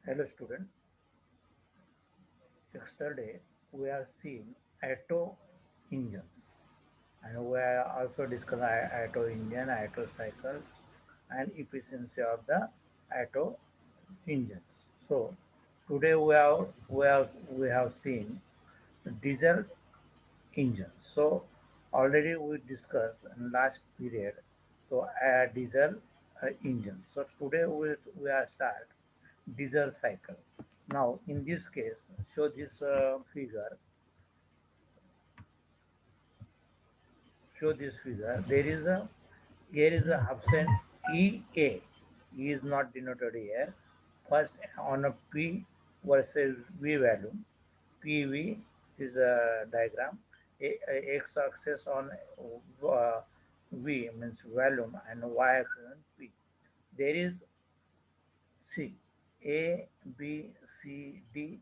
Hello student, yesterday we have seen auto engines and we are also discussed auto engine, auto cycles and efficiency of the auto engines. So today we have seen diesel engines. So already we discussed in last period so diesel engine. So today we are start diesel cycle. Now in this case, show this figure. Show this figure. Here is a option EA. E is not denoted here. First on a P versus V value. PV is a diagram. X axis on V means volume and Y axis on P. There is C, A, B, C, D,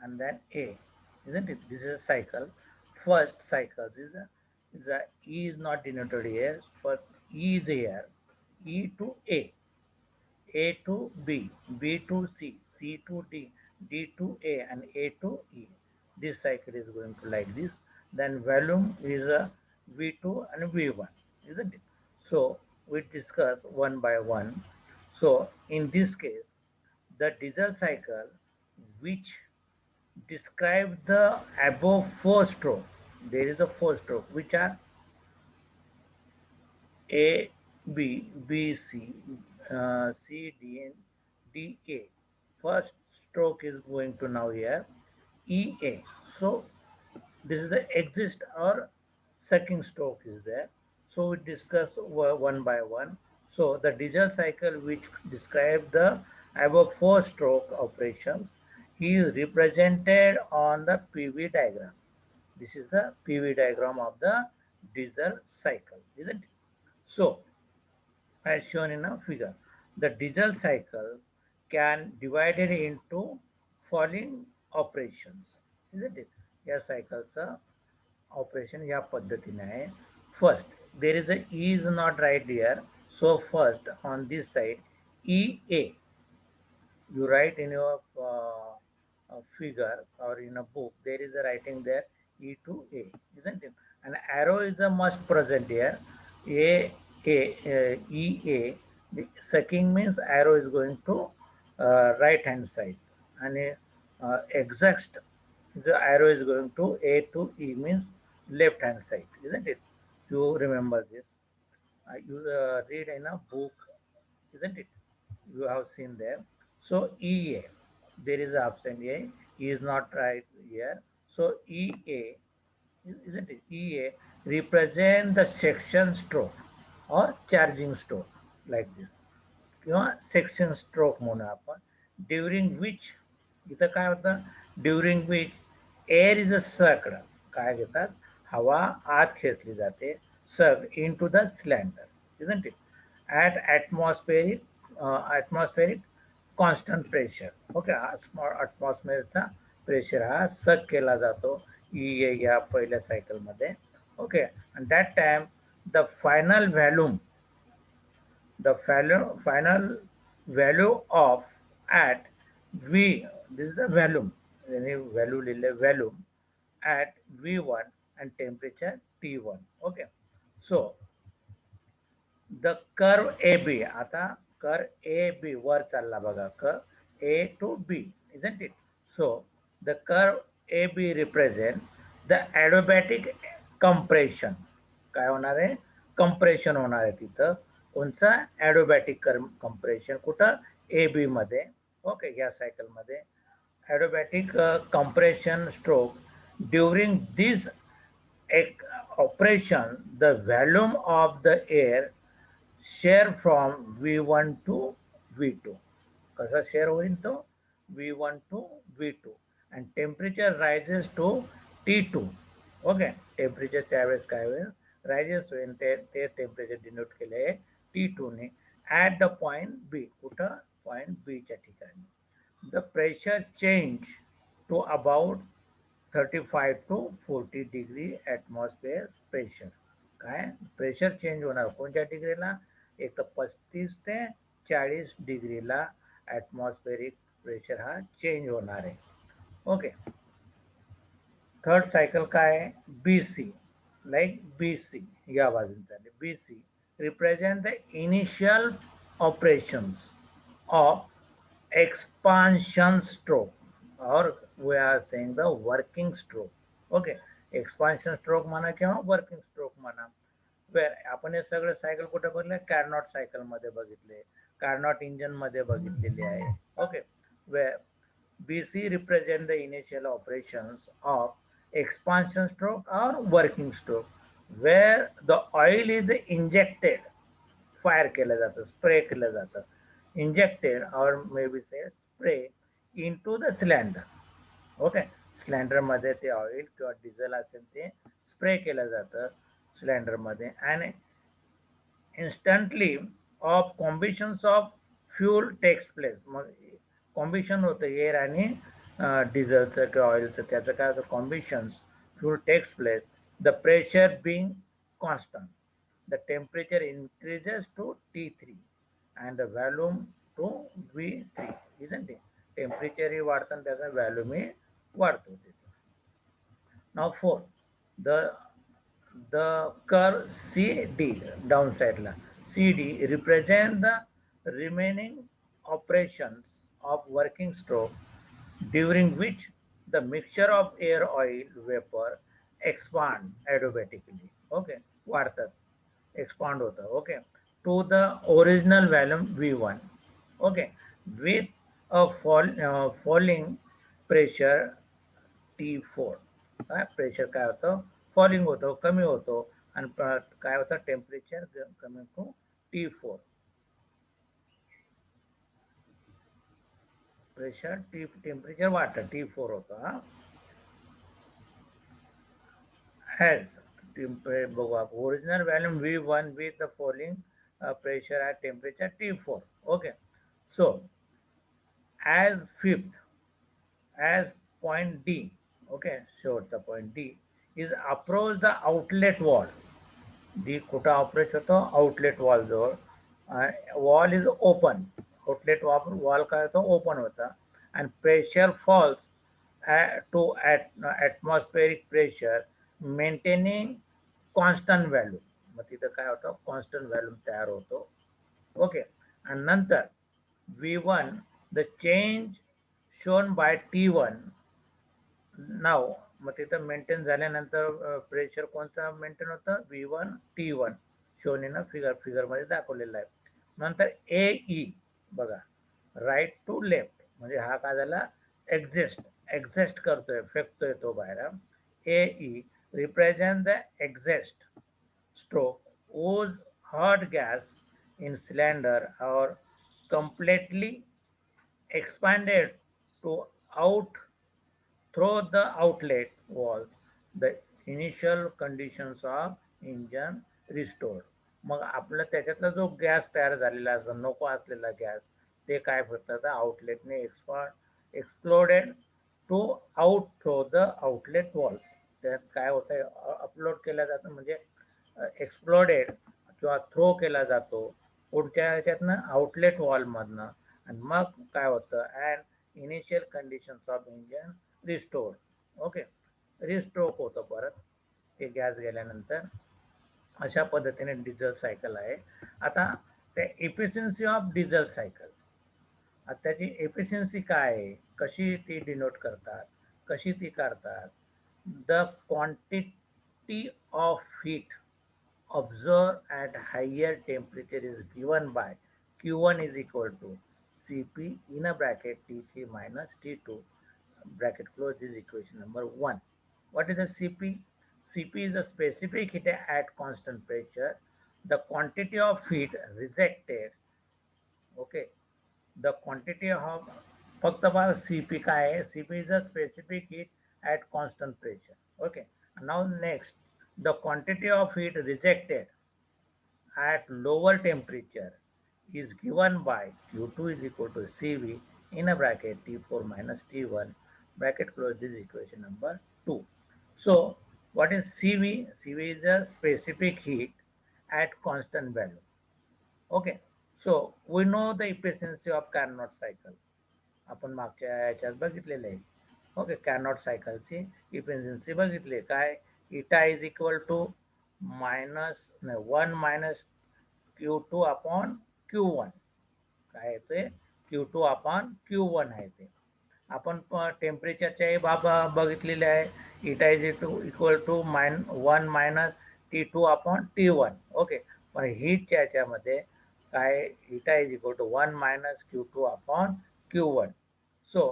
and then A, isn't it? This is a cycle. First cycle is a E is not denoted here, but E is here. E to A to B, B to C, C to D, D to A, and A to E. This cycle is going to like this. Then volume is a V2 and V1, isn't it? So we discuss one by one. So in this case, the diesel cycle, which describe the above four stroke, there is a four stroke, which are A, B, B, C, C, D, and D, A. First stroke is going to now here E, A. So this is the exist or second stroke is there. So we discuss one by one. So the diesel cycle which describe the above four stroke operations is represented on the PV diagram. This is the PV diagram of the diesel cycle, isn't it? So as shown in a figure. The diesel cycle can divide it into following operations, isn't it? या सायकलचा operation या पद्धतीने आहे. First, there is a E is not right here. So first on this side, EA, you write in your figure or in a book, there is a writing there E to A, isn't it? An arrow is a must present here. EA. The second means arrow is going to right hand side, and exact the arrow is going to A to E means left hand side, isn't it? You remember this. You read in a book, isn't it? You have seen there. So EA, there is an option A. E is not right here. So EA, isn't it? EA represent the section stroke or charging stroke like this. किंवा section stroke म्हणून आपण during which इथं काय होतं during which air is a sucked काय घेतात हवा आत खेचली जाते suck into the cylinder isn't it at atmospheric constant pressure okay ॲटमॉस्फेअरचा प्रेशर हा सग केला जातो या पहिल्या सायकलमध्ये okay and that time the final volume final value of at V, this is the volume, any value volume at V1 and temperature T1. Okay. So the curve AB, आता curve AB वर चालला बघा, curve A to B, isn't it? So the curve AB represent the adiabatic compression. काय होणार आहे compression होणार आहे तिथं कोणचा ॲडोबॅटिक कंप्रेशन कुठं ए बी मध्ये ओके या सायकलमध्ये adiabatic compression stroke during this operation the volume of the air share from V1 to V2 कसा शेअर होईल तो V1 to V2 and temperature rises to T2 okay temperature त्यावेळेस काय होईल रायजेस होईल ते टेम्परेचर डिनोट केले आहे T2 ने ॲट द पॉइंट बी कुठं पॉइंट बीच्या ठिकाणी the pressure change to about 35 to 40 degree atmosphere pressure काय प्रेशर चेंज होणार कोणत्या डिग्रीला एक तर 35 ते 40 डिग्रीला ॲटमॉस्फेरिक प्रेशर हा चेंज होणार आहे. ओके. थर्ड सायकल काय आहे? B C. Like B C या बाजून चालले. B C represent the initial operations of expansion stroke, or we are saying the working stroke. Okay, expansion stroke म्हणा किंवा वर्किंग स्ट्रोक म्हणा. वेर आपण हे सगळे सायकल कुठे बघितले? कार्नॉट सायकल मध्ये बघितले, कार्नॉट इंजिन मध्ये बघितलेले आहे. Okay. Where BC represent the initial operations of expansion stroke or working stroke, where the oil is injected, fire केलं जातं, स्प्रे केलं जातं, इंजेक्टेड और मे बी से spray into the cylinder. Okay. सिलेंडरमध्ये ते ऑइल किंवा डिझेल असेल ते स्प्रे केलं जातं सिलेंडरमध्ये. आणि instantly of combustions of fuel takes place. मग कॉम्बिशन होतं एअर आणि डिझेलचं किंवा ऑइलचं, त्याचं काय होतं? Combustions, fuel takes place, the pressure being constant, the temperature increases to T3 and the volume to V3, isn't it? Temperature ही वाढतं आणि त्याचा व्हॅल्यूम ही वाढतो. Now 4, the curve CD down side ला, CD represent the remaining operations of working stroke during which the mixture of air oil vapor expand adiabatically. Okay, वाढतात, expand होतं. Okay, to the original volume V1. Okay, with a falling pressure T4. काय pressure काय होतं? Falling होतो, कमी होतो. आणि काय होतं? टेम्परेचर कमी टू T4. प्रेशर टेम्परेचर वाढतं, T4 होतं. हा has बघू आपण original volume V1 with the falling pressure at temperature T4. Okay, so as fifth, as point D, okay, शेवटचा point D is approach the outlet wall. D कुठं operate होतो? Outlet wall जवळ. Wall is open, outlet wall काय होतं? Open होता. And pressure falls to atmospheric pressure maintaining constant value. मग तिथं काय होतं? कॉन्स्टंट व्हॅल्यू तयार होतो. ओके. आणि नंतर V1 the change shown by T1. नाव मग तिथं मेंटेन झाल्यानंतर प्रेशर कोणता मेंटेन होतं? V1 T1 शोनीनं फिगरमध्ये दाखवलेला आहे. नंतर AE बघा, राईट टू लेफ्ट, म्हणजे हा काय झाला? एक्झेस्ट करतोय, फेकतोय तो बाहेर. AE represent the exhaust stroke whose hot gas in cylinder or completely expanded to out through the outlet walls, the initial conditions of engine restored. मग आपलं त्याच्यातला जो गॅस तयार झालेला असतो, नको असलेला गॅस, ते काय करतात? आउटलेटने exploded to out throw the outlet valves. त्यात काय होतं? अपलोड केलं जातं, म्हणजे एक्सप्लोडेड किंवा थ्रो केला जातो पुढच्या ह्याच्यातनं, आउटलेट वॉलमधनं. आणि मग काय होतं? And initial conditions of engine restore. Okay, restroke होतं परत ते गॅस गेल्यानंतर. अशा पद्धतीने डिझेल सायकल आहे. आता त्या इफिशियन्सी ऑफ डिझेल सायकल, आता त्याची एफिशियन्सी काय आहे, कशी ती डिनोट करतात, कशी ती काढतात? The quantity of heat observed at higher temperature is given by Q1 is equal to Cp in a bracket T3 minus T2 bracket close. This is equation number 1. What is the Cp? Cp is the specific heat at constant pressure. The quantity of heat rejected. Okay, the quantity of फक्त बघा Cp काय आहे? Cp is a specific heat at constant pressure. Okay, now next, the quantity of heat rejected at lower temperature is given by Q2 is equal to Cv in a bracket T4 minus T1 bracket close. This is equation number 2. So what is Cv? Cv is the specific heat at constant value. Okay, so we know the efficiency of Carnot cycle. आपण मागच्या याच्यात बघितलेलं आहे. Okay, cannot सायकलची efficiency बघितली काय, eta is equal to minus 1 - Q2 upon Q1. काय येतोय, Q2 अपॉन Q1 आहे ते. आपण टेम्परेचरच्याही बाबा बघितलेले आहे, eta is equal to 1 - T2 upon T1. Okay, पण हीटच्या याच्यामध्ये काय, eta is equal to 1 - Q2 upon Q1. So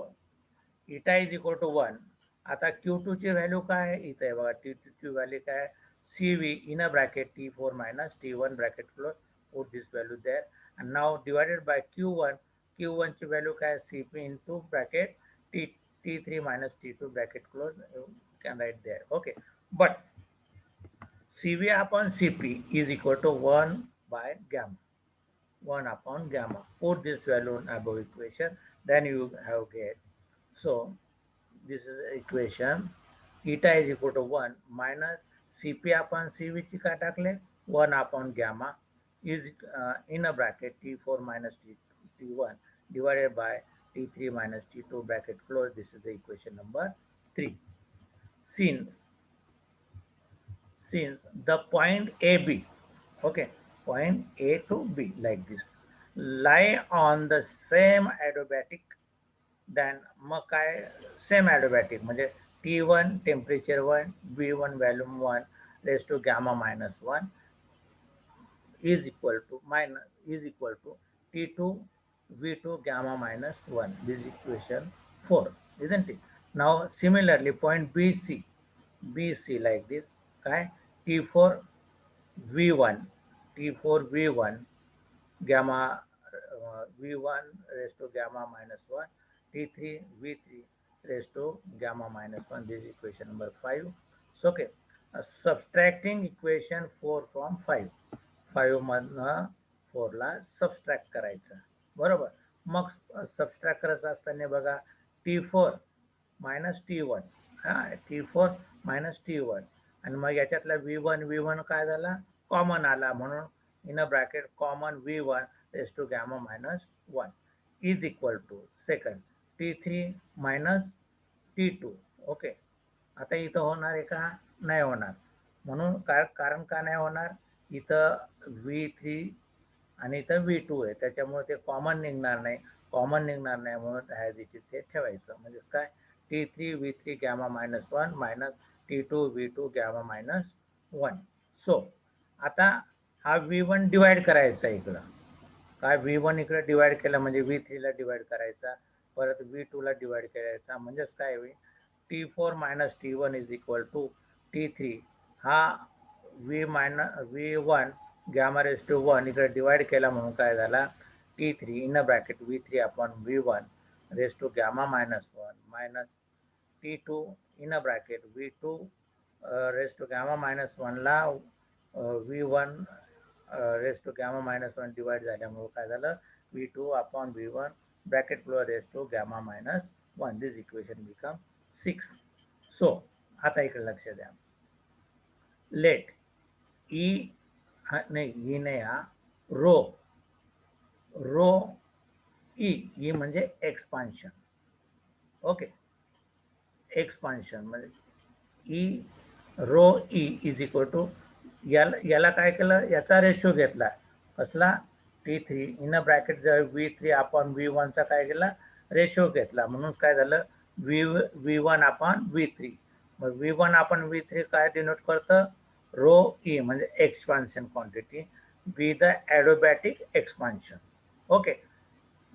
eta is equal to 1. आता Q2 ची व्हॅल्यू काय आहे, इथे आहे बघा. T2 ची व्हॅल्यू काय, CV in a bracket T4 - T1 bracket close, put this value there and now divided by Q1 ची व्हॅल्यू काय, CP into bracket T3 - T2 bracket close, can write there. Okay, but CV upon CP is equal to 1 by gamma, 1 upon gamma. Put this value in above equation, then you have get. So this is equation, eta is equal to 1 minus CP upon CV ची काय टाकले, 1 upon gamma is in a bracket T4 minus T1 divided by T3 minus T2 bracket close. This is the equation number 3. Since the point AB, okay, point A to B like this, lie on the same adiabatic, then मग काय, same adiabatic म्हणजे T1 temperature 1, V1 volume 1 raise to gamma -1 is equal to T2 V2 gamma -1. This is equation 4, isn't it? Now similarly point BC like this, okay, T4 V1 gamma V1 raised to gamma -1, T3 V3 raised to gamma -1. This is equation number 5. So okay, subtracting equation 4 from 5. 5 मधनं 4 ला subtract करायचं, बरोबर. मग subtract करायचं असताना बघा, T4 - T1, हा T4 - T1, आणि मग याच्यातला V1 काय झाला, कॉमन आला, म्हणून in a bracket common V1 raise to gamma -1 is equal to second T3 - T2. Okay, आता इथं होणार आहे का, नाही होणार. म्हणून कारण का नाही होणार, इथं V3 आणि इथं V2 आहे, त्याच्यामुळे ते कॉमन निघणार नाही. म्हणून ॲज इट इज ते ठेवायचं. म्हणजे काय, T3 V3 gamma -1 minus T2 V2 gamma -1. So आता हा V1 डिवाइड करायचा इकडं, काय V1 इकडे डिवाइड केला म्हणजे V3 ला डिवाइड करायचा, परत V2 ला डिवाइड करायचा, म्हणजेच काय होईल, T4 - T1 is equal to T3, हा V1 गॅमा रेस टू 1 इकडे डिवाइड केला, म्हणून काय झाला, T3 in a bracket V3 upon V1 raise to gamma -1 minus T2 in a bracket V2 raise to gamma -1 ला V1 raise to gamma -1 divide झाल्यामुळे काय झालं, V2 upon V1 bracket close raise to gamma -1. This equation become 6. So आता इकडे लक्ष द्या, late E नाही, E नाही, हा रो ई म्हणजे एक्सपान्शन. ओके, एक्सपान्शन म्हणजे ई इज इक्वल टू, याला काय केलं, याचा रेशो घेतला, कसला, T3 in a bracket V3 upon V1चा काय केला, रेशो घेतला, म्हणून काय झालं, V1 अपॉन V3. मग V1 अपॉन V3 काय डिनोट करतं, रो ई म्हणजे expansion quantity be the adiabatic expansion. Okay,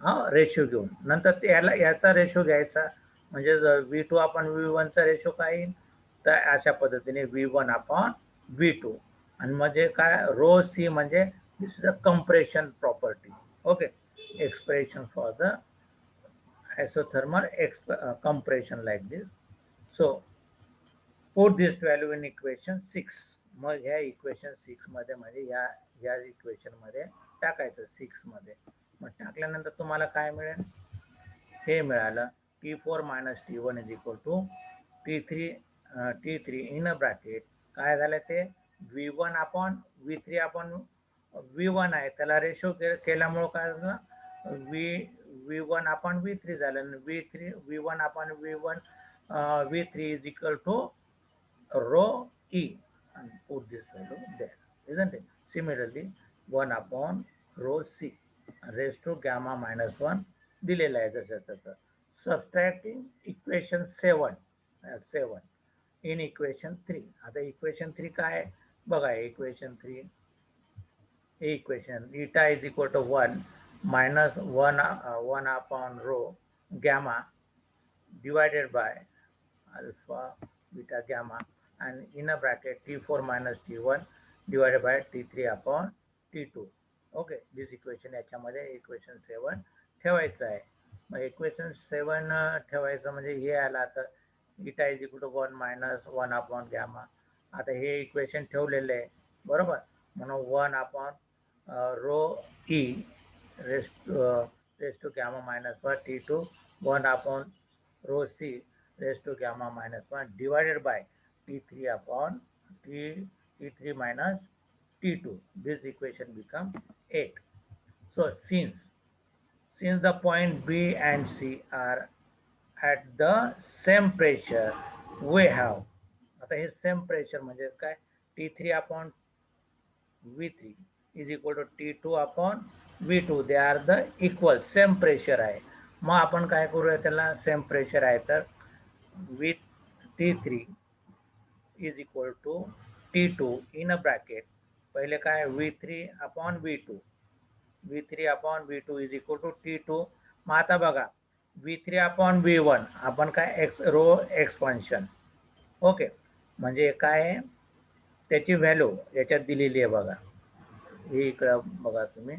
हा रेशो घेऊन नंतर याचा रेशो घ्यायचा, म्हणजे V2 अपॉन V1चा रेशो काय येईल, तर अशा पद्धतीने V1 अपॉन V2. आणि म्हणजे काय, रो सी म्हणजे this is a compression property. Okay, expression for the isothermal compression like this. So put this value in equation 6. मग ह्या इक्वेशन 6 मध्ये म्हणजे या इक्वेशन मध्ये टाकायचं 6 मध्ये. मग टाकल्यानंतर तुम्हाला काय मिळेल, हे मिळालं, T4 - T1 is equal to T3 in a bracket काय झालं, ते V1 upon V3 upon V1 आहे, त्याला रेशो केल्यामुळं काय झालं, V1 upon V3 झालं. V3 V1 upon V1 V3 is equal to rho E, and put this value there, isn't it? Similarly, 1 upon rho C raised to gamma minus 1 दिलेला आहे जसं तसं. Subtracting equation 7 in equation 3. आता equation 3 काय आहे बघा. equation 3 equation eta is equal to 1 minus 1 upon rho gamma divided by alpha beta gamma and in a bracket T4 minus T1 divided by T3 upon T2. Okay, this equation याच्यामध्ये equation 7 ठेवायचं आहे. मग equation 7 ठेवायचं म्हणजे हे आलं आता eta is equal to 1 minus 1 upon gamma. आता हे इक्वेशन ठेवलेलं आहे बरोबर. म्हणून 1 upon rho E raised to gamma minus 1 T2 1 upon rho C raised to gamma minus 1 divided by T3 upon T3 minus T2. This equation becomes 8. So since the point B and C are at the same pressure, we have, आता हे same pressure म्हणजे काय, T3 upon V3 is equal to T2 upon V2. They are the equal, same pressure आहे. मग आपण काय करूया त्याला, सेम प्रेशर आहे तर with T3 is equal to T2 in a bracket. पहिले काय V3 upon V2 is equal to T2. मग आता बघा V3 upon V1 आपण काय रो एक्सपान्शन. ओके, म्हणजे काय आहे त्याची व्हॅल्यू याच्यात दिलेली आहे बघा. हे इकडं बघा तुम्ही,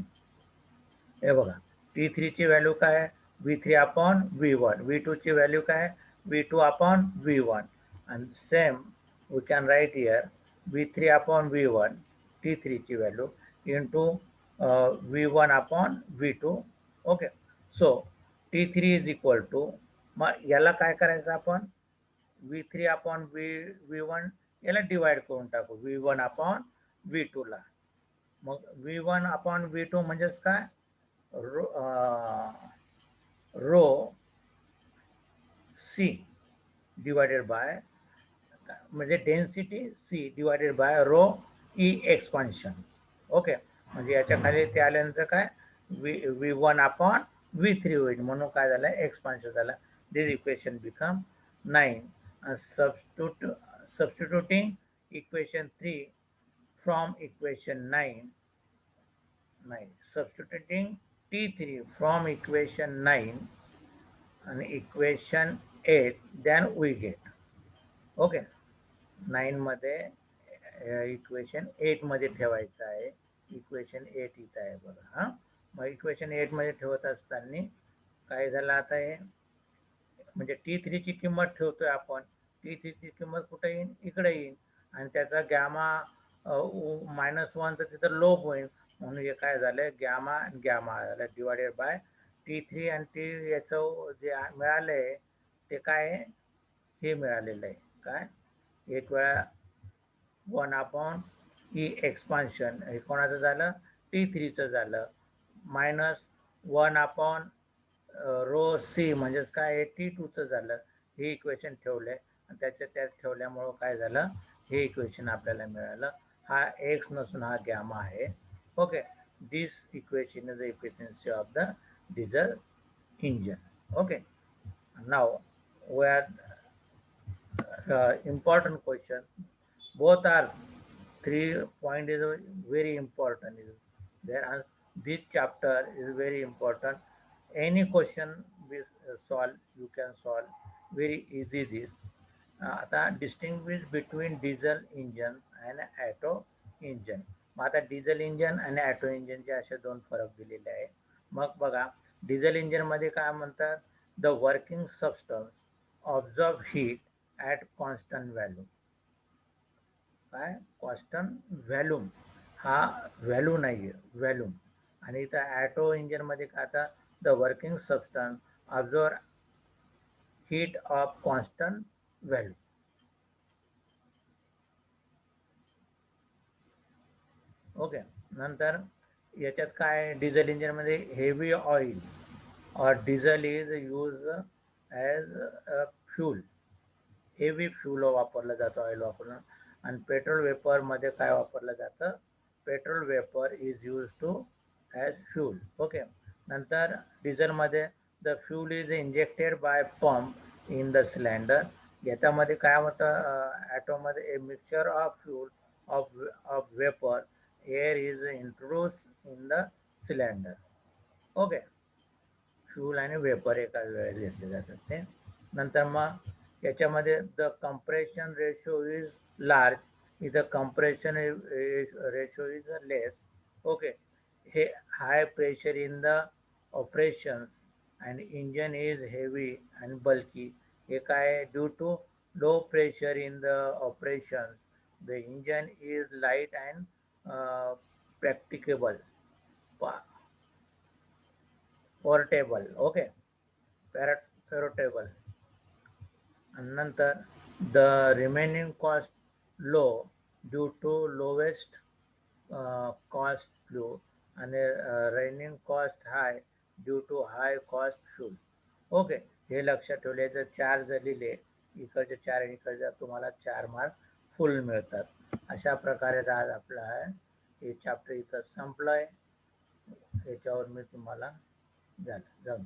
हे बघा T3 ची व्हॅल्यू काय आहे V3 upon V1, V2 ची व्हॅल्यू काय आहे V2 upon V1 and same we can write here V3 upon V1 T3 ची value into V1 upon V2. Okay, so T3 is equal to, मग याला काय करायचं आपण V3 upon V1 याला डिवाइड करून टाकू V1 upon V2 ला. मग V1 upon V2 म्हणजेच काय रो C divided by म्हणजे density C divided by rho E expansion. Okay, म्हणजे याच्या खाली ते आल्यानंतर काय V1 upon V3 होईल, म्हणून काय झालं एक्सपान्शन झालं. दिस equation become 9. Substituting equation 3 from equation 9, substituting T3 from equation 9 and equation 8, then we get, okay, 9 मध्ये इक्वेशन 8 मध्ये ठेवायचं आहे. इक्वेशन 8 इथं आहे बघा. हां, मग इक्वेशन 8 मध्ये ठेवत असताना काय झालं आता हे म्हणजे T3 ची किंमत ठेवतोय आपण. T3 ची किंमत कुठे येईल, इकडे येईल आणि त्याचा गॅमा -1 तर तिथं लोप होईल. म्हणून हे काय झालं गॅमा झालं डिवायडेड बाय T3 आणि T याचं जे मिळालंय ते काय आहे हे मिळालेलं आहे काय एक वेळा 1 upon E एक्सपान्शन हे कोणाचं झालं T3 चं झालं -1 upon रो C म्हणजेच काय T2 चं झालं. हे इक्वेशन ठेवलंय आणि त्यात ठेवल्यामुळं काय झालं हे इक्वेशन आपल्याला मिळालं. हा एक्स नसून हा गॅमा आहे. Okay, this equation is the efficiency of the diesel engine. Okay, now we are important question. Both are 3 point is very important. There, this chapter is very important. Any question we solve, you can solve very easy this. आता distinguish between diesel engine and auto engine. मग आता diesel engine आणि auto इंजनचे असे 2 फरक दिलेले आहे. मग बघा डिझेल इंजन मध्ये काय म्हणतात, the working substance observe heat at constant value. काय कॉन्स्टंट व्हॅल्यूम, हा व्हॅल्यू नाही आहे व्हॅल्यूम. आणि इथं ॲटो इंजनमध्ये काय आता the working substance observe heat of constant value. Okay, नंतर याच्यात काय डिझेल इंजनमध्ये heavy oil or diesel is used as a fuel. Heavy fuel वापरलं जातं ऑइल वापरून. आणि पेट्रोल वेपरमध्ये काय वापरलं जातं, petrol vapour is use to as fuel. Okay. नंतर डिझेलमध्ये the fuel is injected by pump in the cylinder. याच्यामध्ये काय होतं, ॲटोमध्ये a mixture of fuel of vapour air is introduce in the cylinder. Okay. Fuel आणि vapour एका वेळेस घेतले जातात ते. नंतर मग याच्यामध्ये the compression ratio is large, इथं compression ratio is less. Okay. हे high pressure in the operations and engine is heavy and bulky. हे काय, due to low pressure in the operations the engine is light and practicable, portable. Okay. Portable. आणि नंतर the remaining cost low due to lowest cost few आणि running cost high due to high cost fuel. Okay. हे लक्षात ठेवले. जर 4 जर लिहिले, इकडचे 4 आणि इकडचे, तुम्हाला 4 मार्क फुल मिळतात. अशा प्रकारे आज आपलं आहे हे चॅप्टर इथं संपलं आहे. याच्यावर मी तुम्हाला जाऊ द्या.